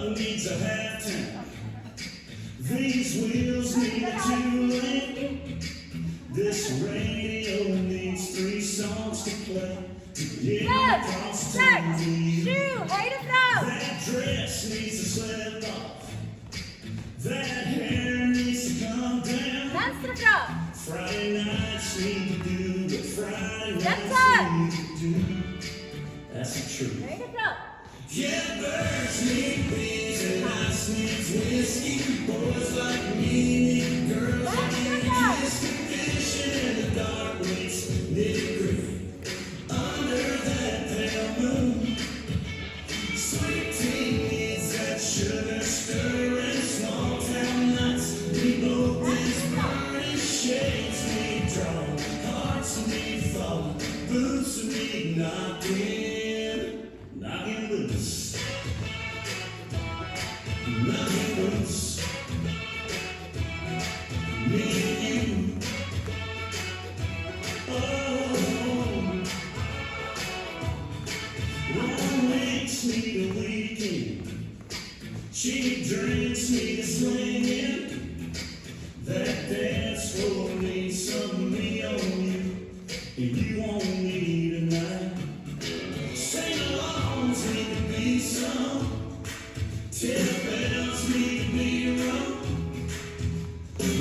love needs a halftime. These wheels need a two-lane. This radio needs 3 songs to play. Left, six, shoe, right to throw. That dress needs to slip off. That hair needs to come down. That's the throw. Friday nights need to do what Friday That's nights need to do. That's the truth. Right to throw. Yeah, birds need bees and ice needs whiskey. Boys like me need girls that need kiss. Fish in the dark needs nitty-gritty. Under that pale moon, sweet tea needs that sugar stirring. Small town nights need both these burning shades need drawn. Hearts need falling, boots need knocking, knocking loose, knocking loose. Me and you. Oh, long weeks need a weekend. Cheap drinks need a swinging. That dance floor needs some me on you. And you on me tonight. Sing-alongs need to be sung. Tip bells need to be rung.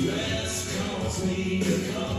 Last calls need to come.